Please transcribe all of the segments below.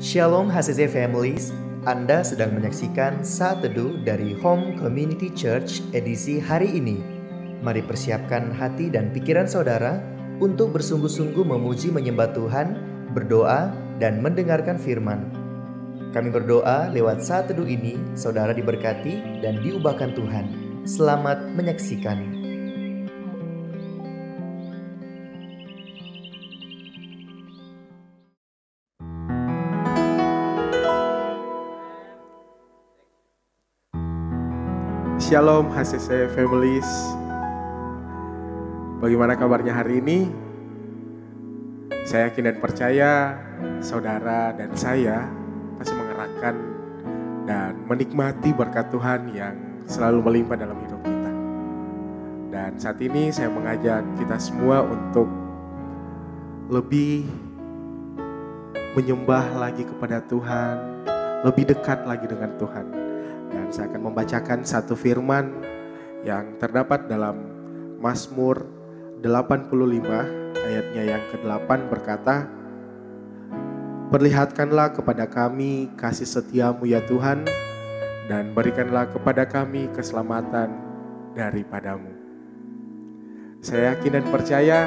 Shalom HCC Families, Anda sedang menyaksikan Saat Teduh dari Home Community Church edisi hari ini. Mari persiapkan hati dan pikiran saudara untuk bersungguh-sungguh memuji menyembah Tuhan, berdoa, dan mendengarkan firman. Kami berdoa lewat Saat Teduh ini, saudara diberkati dan diubahkan Tuhan. Selamat menyaksikan. Shalom HCC Families. Bagaimana kabarnya hari ini? Saya yakin dan percaya saudara dan saya pasti mengerahkan dan menikmati berkat Tuhan yang selalu melimpah dalam hidup kita. Dan saat ini saya mengajak kita semua untuk lebih menyembah lagi kepada Tuhan, lebih dekat lagi dengan Tuhan. Dan saya akan membacakan satu firman yang terdapat dalam Mazmur 85 ayatnya yang ke-8 berkata, "Perlihatkanlah kepada kami kasih setiamu ya Tuhan, dan berikanlah kepada kami keselamatan daripadamu." Saya yakin dan percaya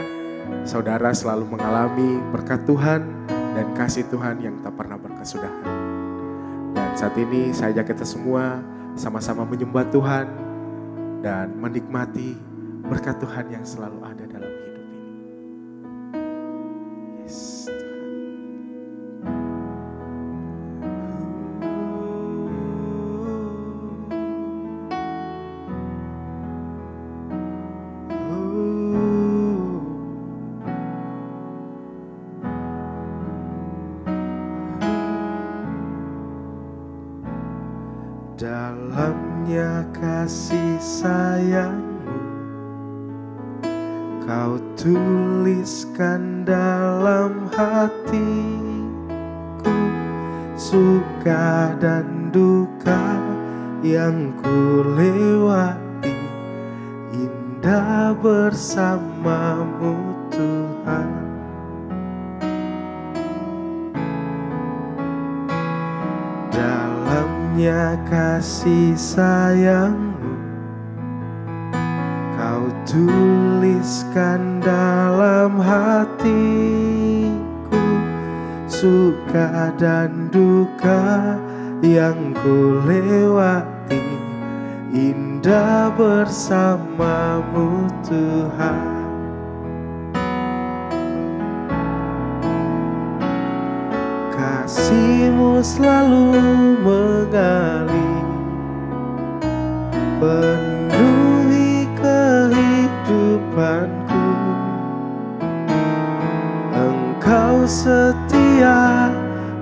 saudara selalu mengalami berkat Tuhan dan kasih Tuhan yang tak pernah berkesudahan. Dan saat ini saya ajak kita semua sama-sama menyembah Tuhan dan menikmati berkat Tuhan yang selalu ada dalam hidup ini. Yes, dalamnya kasih sayangmu Kau tuliskan dalam hatiku, suka dan duka yang ku lewati, indah bersamamu Tuhan. Dalamnya kasih sayangmu Kau tuliskan dalam hatiku, suka dan duka yang ku lewati, indah bersamamu Tuhan. Kasih-Mu selalu mengalir, penuhi kehidupanku. Engkau setia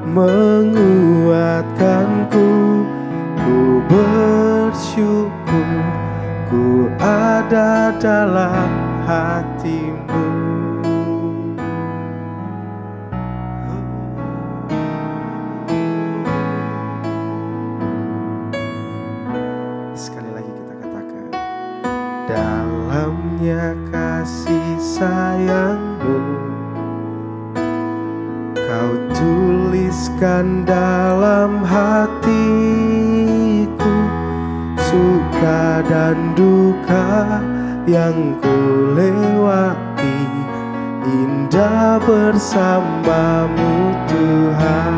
menguatkanku, ku bersyukur ku ada dalam hati-Mu. Dalamnya kasih sayangmu Kau tuliskan dalam hatiku, suka dan duka yang ku lewati, indah bersamamu Tuhan.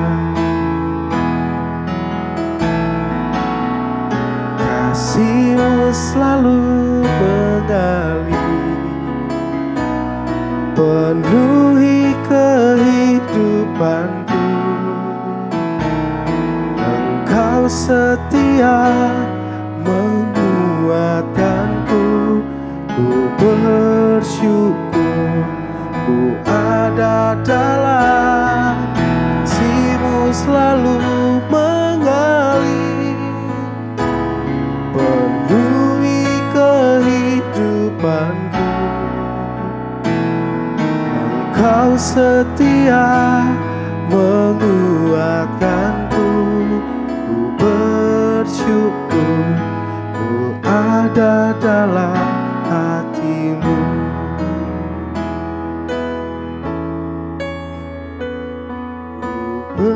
Kasih-Mu selalu mengalir, penuhi kehidupanku. Engkau setia menguatkanku, ku bersyukur ku ada dalam kasih-Mu selalu mengalir, penuhi kehidupanku. Engkau setia menguatkanku, ku bersyukur ku ada dalam hati-Mu. Ku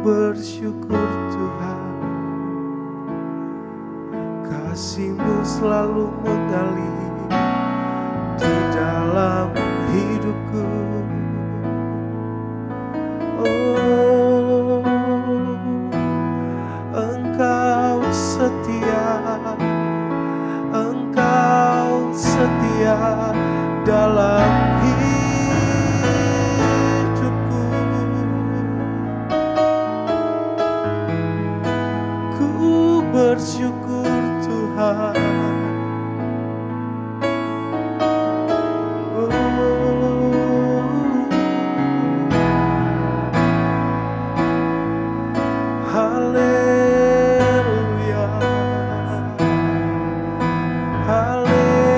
bersyukur Tuhan, kasih-Mu selalu mengalir di dalam hidupku. Oh, Engkau setia dalam hidupku. Ku bersyukur Tuhan. Haleluya, haleluya.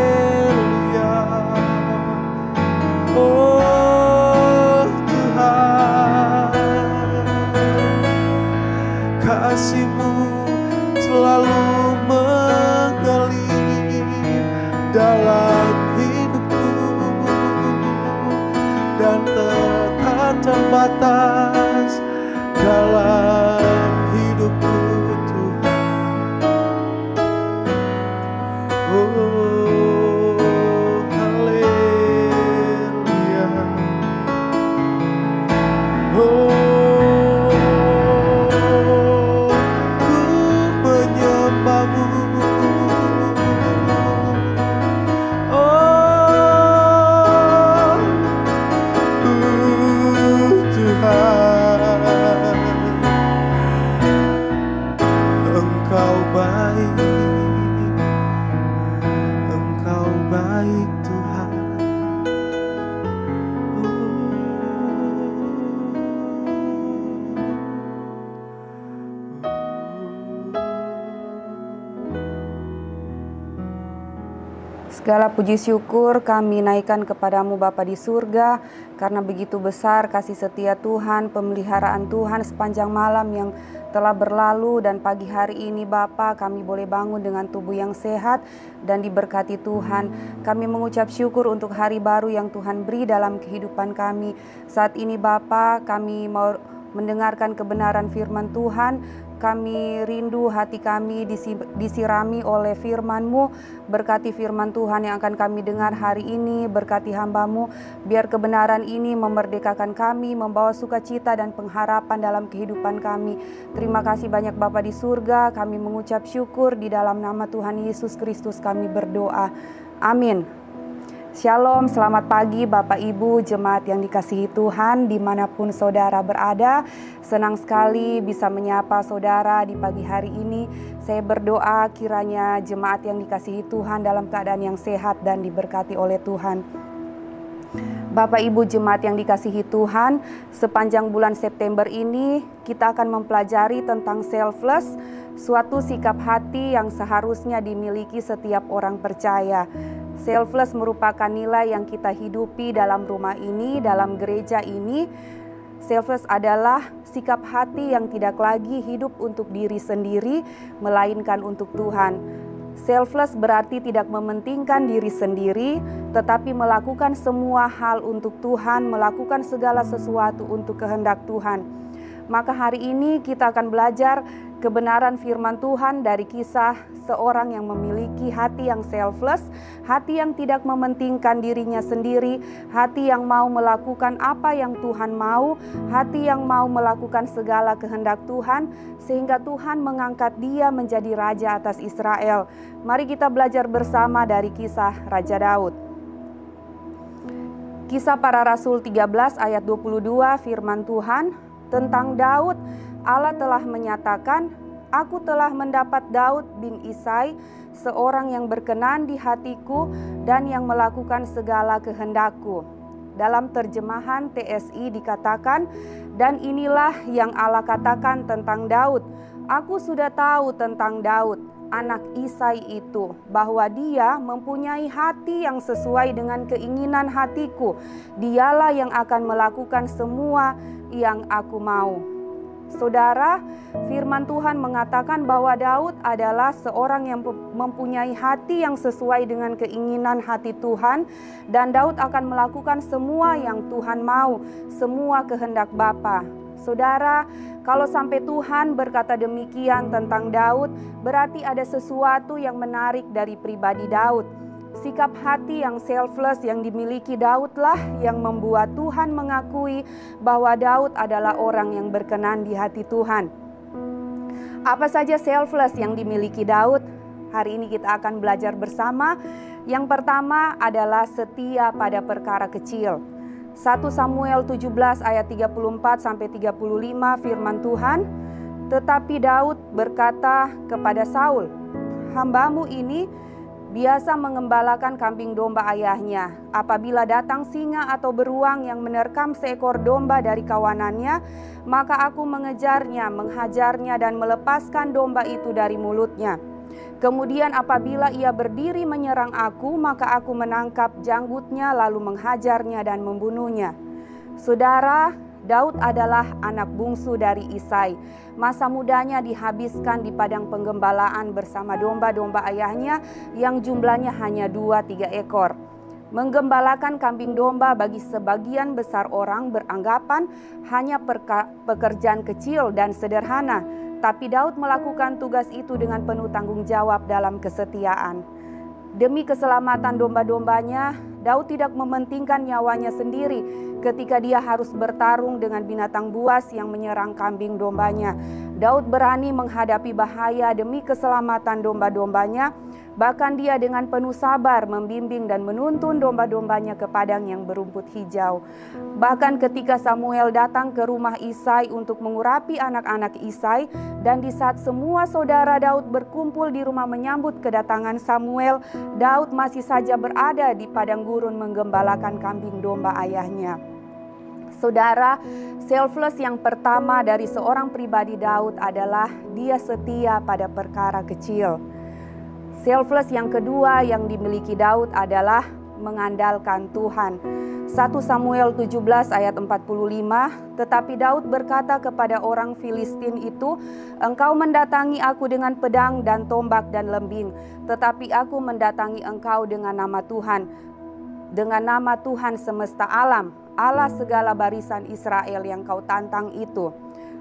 Oh Tuhan, kasih-Mu selalu mengalir dalam hidupku dan tak terbatas dalam hidupku Tuhan. Oh haleluya. Oh, ku menyembah-Mu. Oh Tuhan, Engkau baik, Engkau baik Tuhan. Segala puji syukur kami naikkan kepadamu Bapa di surga, karena begitu besar kasih setia Tuhan, pemeliharaan Tuhan sepanjang malam yang telah berlalu, dan pagi hari ini Bapa kami boleh bangun dengan tubuh yang sehat dan diberkati Tuhan. Kami mengucap syukur untuk hari baru yang Tuhan beri dalam kehidupan kami. Saat ini Bapa kami mau mendengarkan kebenaran firman Tuhan. Kami rindu hati kami disirami oleh firman-Mu. Berkati firman Tuhan yang akan kami dengar hari ini. Berkati hamba-Mu, biar kebenaran ini memerdekakan kami, membawa sukacita dan pengharapan dalam kehidupan kami. Terima kasih banyak Bapa di surga. Kami mengucap syukur di dalam nama Tuhan Yesus Kristus kami berdoa. Amin. Shalom, selamat pagi Bapak Ibu jemaat yang dikasihi Tuhan dimanapun saudara berada. Senang sekali bisa menyapa saudara di pagi hari ini. Saya berdoa kiranya jemaat yang dikasihi Tuhan dalam keadaan yang sehat dan diberkati oleh Tuhan. Bapak Ibu jemaat yang dikasihi Tuhan, sepanjang bulan September ini kita akan mempelajari tentang selfless, suatu sikap hati yang seharusnya dimiliki setiap orang percaya. Selfless merupakan nilai yang kita hidupi dalam rumah ini, dalam gereja ini. Selfless adalah sikap hati yang tidak lagi hidup untuk diri sendiri, melainkan untuk Tuhan. Selfless berarti tidak mementingkan diri sendiri, tetapi melakukan semua hal untuk Tuhan, melakukan segala sesuatu untuk kehendak Tuhan. Maka hari ini kita akan belajar kebenaran firman Tuhan dari kisah seorang yang memiliki hati yang selfless, hati yang tidak mementingkan dirinya sendiri, hati yang mau melakukan apa yang Tuhan mau, hati yang mau melakukan segala kehendak Tuhan, sehingga Tuhan mengangkat dia menjadi raja atas Israel. Mari kita belajar bersama dari kisah Raja Daud. Kisah Para Rasul 13 ayat 22 firman Tuhan tentang Daud. Allah telah menyatakan, "Aku telah mendapat Daud bin Isai, seorang yang berkenan di hatiku dan yang melakukan segala kehendakku." Dalam terjemahan TSI dikatakan, "Dan inilah yang Allah katakan tentang Daud. Aku sudah tahu tentang Daud, anak Isai itu, bahwa dia mempunyai hati yang sesuai dengan keinginan hatiku. Dialah yang akan melakukan semua yang aku mau." Saudara, firman Tuhan mengatakan bahwa Daud adalah seorang yang mempunyai hati yang sesuai dengan keinginan hati Tuhan, dan Daud akan melakukan semua yang Tuhan mau, semua kehendak Bapa. Saudara, kalau sampai Tuhan berkata demikian tentang Daud, berarti ada sesuatu yang menarik dari pribadi Daud. Sikap hati yang selfless yang dimiliki Daudlah yang membuat Tuhan mengakui bahwa Daud adalah orang yang berkenan di hati Tuhan. Apa saja selfless yang dimiliki Daud? Hari ini kita akan belajar bersama. Yang pertama adalah setia pada perkara kecil. 1 Samuel 17 ayat 34 sampai 35 firman Tuhan, tetapi Daud berkata kepada Saul, "Hambamu ini biasa mengembalakan kambing domba ayahnya. Apabila datang singa atau beruang yang menerkam seekor domba dari kawanannya, maka aku mengejarnya, menghajarnya dan melepaskan domba itu dari mulutnya. Kemudian apabila ia berdiri menyerang aku, maka aku menangkap janggutnya lalu menghajarnya dan membunuhnya." Saudara, Daud adalah anak bungsu dari Isai. Masa mudanya dihabiskan di padang penggembalaan bersama domba-domba ayahnya yang jumlahnya hanya 2-3 ekor. Menggembalakan kambing domba bagi sebagian besar orang beranggapan hanya pekerjaan kecil dan sederhana. Tapi Daud melakukan tugas itu dengan penuh tanggung jawab dalam kesetiaan. Demi keselamatan domba-dombanya, Daud tidak mementingkan nyawanya sendiri ketika dia harus bertarung dengan binatang buas yang menyerang kambing dombanya. Daud berani menghadapi bahaya demi keselamatan domba-dombanya. Bahkan dia dengan penuh sabar membimbing dan menuntun domba-dombanya ke padang yang berumput hijau. Bahkan ketika Samuel datang ke rumah Isai untuk mengurapi anak-anak Isai, dan di saat semua saudara Daud berkumpul di rumah menyambut kedatangan Samuel, Daud masih saja berada di padang gurun menggembalakan kambing domba ayahnya. Saudara, selfless yang pertama dari seorang pribadi Daud adalah dia setia pada perkara kecil. Selfless yang kedua yang dimiliki Daud adalah mengandalkan Tuhan. 1 Samuel 17 ayat 45, tetapi Daud berkata kepada orang Filistin itu, "Engkau mendatangi aku dengan pedang dan tombak dan lembing, tetapi aku mendatangi engkau dengan nama Tuhan, dengan nama Tuhan semesta alam, Allah segala barisan Israel yang kau tantang itu."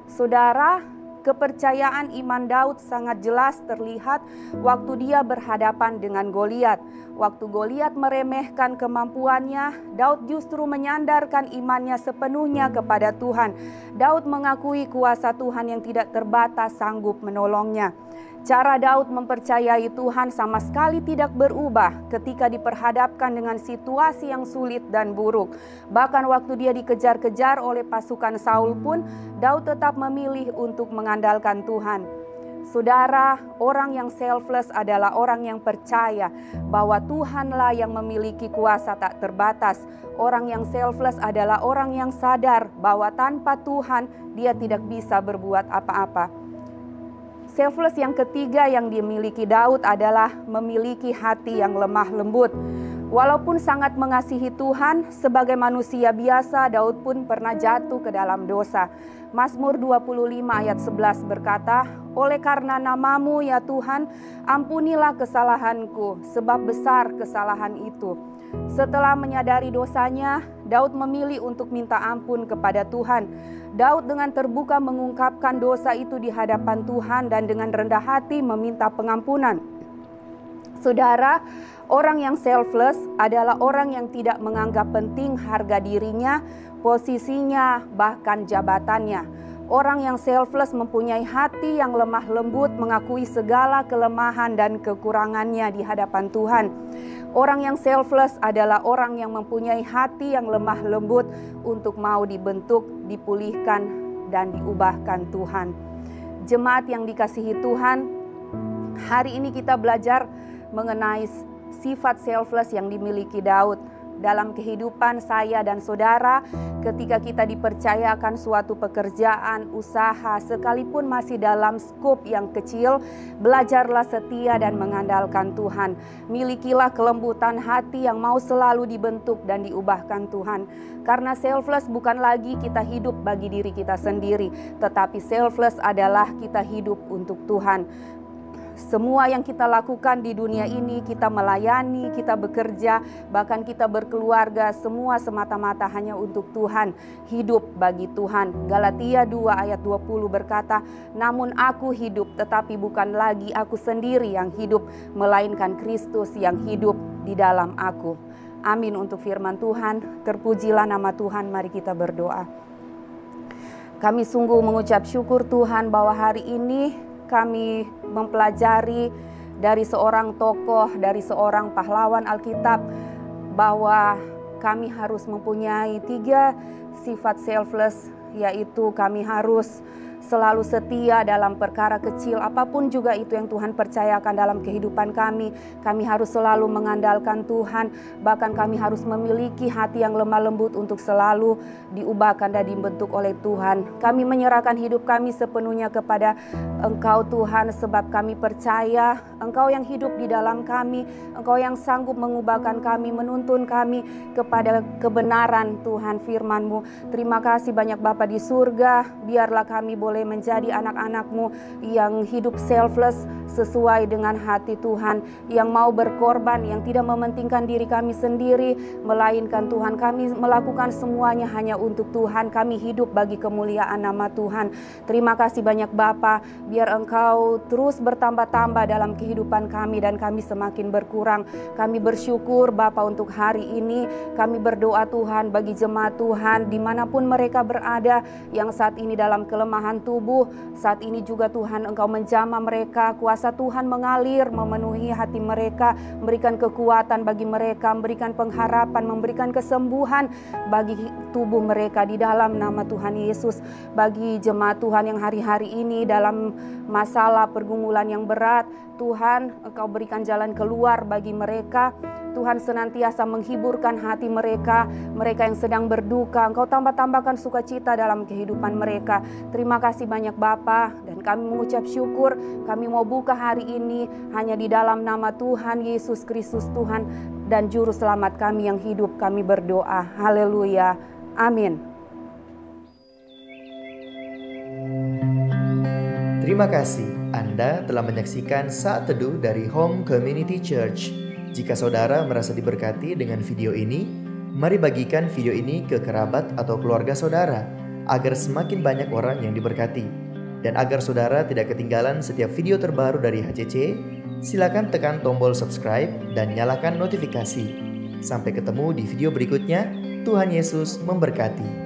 Saudara, kepercayaan iman Daud sangat jelas terlihat waktu dia berhadapan dengan Goliat. Waktu Goliat meremehkan kemampuannya, Daud justru menyandarkan imannya sepenuhnya kepada Tuhan. Daud mengakui kuasa Tuhan yang tidak terbatas sanggup menolongnya. Cara Daud mempercayai Tuhan sama sekali tidak berubah ketika diperhadapkan dengan situasi yang sulit dan buruk. Bahkan waktu dia dikejar-kejar oleh pasukan Saul pun, Daud tetap memilih untuk mengandalkan Tuhan. Saudara, orang yang selfless adalah orang yang percaya bahwa Tuhanlah yang memiliki kuasa tak terbatas. Orang yang selfless adalah orang yang sadar bahwa tanpa Tuhan dia tidak bisa berbuat apa-apa. Selfless yang ketiga yang dimiliki Daud adalah memiliki hati yang lemah lembut. Walaupun sangat mengasihi Tuhan, sebagai manusia biasa Daud pun pernah jatuh ke dalam dosa. Mazmur 25 ayat 11 berkata, "Oleh karena nama-Mu ya Tuhan, ampunilah kesalahanku, sebab besar kesalahan itu." Setelah menyadari dosanya, Daud memilih untuk minta ampun kepada Tuhan. Daud dengan terbuka mengungkapkan dosa itu di hadapan Tuhan dan dengan rendah hati meminta pengampunan. Saudara, orang yang selfless adalah orang yang tidak menganggap penting harga dirinya, posisinya, bahkan jabatannya. Orang yang selfless mempunyai hati yang lemah lembut, mengakui segala kelemahan dan kekurangannya di hadapan Tuhan. Orang yang selfless adalah orang yang mempunyai hati yang lemah lembut untuk mau dibentuk, dipulihkan, dan diubahkan Tuhan. Jemaat yang dikasihi Tuhan, hari ini kita belajar mengenai sifat selfless yang dimiliki Daud. Dalam kehidupan saya dan saudara, ketika kita dipercayakan suatu pekerjaan, usaha, sekalipun masih dalam skop yang kecil, belajarlah setia dan mengandalkan Tuhan. Milikilah kelembutan hati yang mau selalu dibentuk dan diubahkan Tuhan. Karena selfless bukan lagi kita hidup bagi diri kita sendiri, tetapi selfless adalah kita hidup untuk Tuhan. semua yang kita lakukan di dunia ini, kita melayani, kita bekerja, bahkan kita berkeluarga, semua semata-mata hanya untuk Tuhan, hidup bagi Tuhan. Galatia 2 ayat 20 berkata, namun aku hidup, tetapi bukan lagi aku sendiri yang hidup, melainkan Kristus yang hidup di dalam aku. Amin untuk firman Tuhan. Terpujilah nama Tuhan. Mari kita berdoa. Kami sungguh mengucap syukur Tuhan bahwa hari ini kami mempelajari dari seorang tokoh, dari seorang pahlawan Alkitab, bahwa kami harus mempunyai 3 sifat selfless, yaitu kami harus selalu setia dalam perkara kecil, apapun juga itu yang Tuhan percayakan dalam kehidupan kami. Kami harus selalu mengandalkan Tuhan, bahkan kami harus memiliki hati yang lemah lembut untuk selalu diubahkan dan dibentuk oleh Tuhan. Kami menyerahkan hidup kami sepenuhnya kepada Engkau Tuhan, sebab kami percaya Engkau yang hidup di dalam kami, Engkau yang sanggup mengubahkan kami, menuntun kami kepada kebenaran Tuhan firman-Mu. Terima kasih banyak Bapa di surga, biarlah kami boleh menjadi anak-anak-Mu yang hidup selfless sesuai dengan hati Tuhan, yang mau berkorban, yang tidak mementingkan diri kami sendiri, melainkan Tuhan kami melakukan semuanya hanya untuk Tuhan. Kami hidup bagi kemuliaan nama Tuhan. Terima kasih banyak Bapa, biar Engkau terus bertambah-tambah dalam kehidupan kami dan kami semakin berkurang. Kami bersyukur Bapa untuk hari ini. Kami berdoa Tuhan bagi jemaat Tuhan dimanapun mereka berada, yang saat ini dalam kelemahan tubuh, saat ini juga Tuhan Engkau menjamah mereka, kuasa Tuhan mengalir memenuhi hati mereka, memberikan kekuatan bagi mereka, memberikan pengharapan, memberikan kesembuhan bagi tubuh mereka di dalam nama Tuhan Yesus. Bagi jemaat Tuhan yang hari-hari ini dalam masalah pergumulan yang berat, Tuhan Engkau berikan jalan keluar bagi mereka. Tuhan senantiasa menghiburkan hati mereka, mereka yang sedang berduka, Engkau tambah-tambahkan sukacita dalam kehidupan mereka. Terima kasih banyak Bapa, dan kami mengucap syukur. Kami mau buka hari ini hanya di dalam nama Tuhan Yesus Kristus, Tuhan dan Juru Selamat kami yang hidup. Kami berdoa, haleluya, amin. Terima kasih Anda telah menyaksikan Saat Teduh dari Home Community Church. Jika saudara merasa diberkati dengan video ini, mari bagikan video ini ke kerabat atau keluarga saudara, agar semakin banyak orang yang diberkati. Dan agar saudara tidak ketinggalan setiap video terbaru dari HCC, silakan tekan tombol subscribe dan nyalakan notifikasi. Sampai ketemu di video berikutnya. Tuhan Yesus memberkati.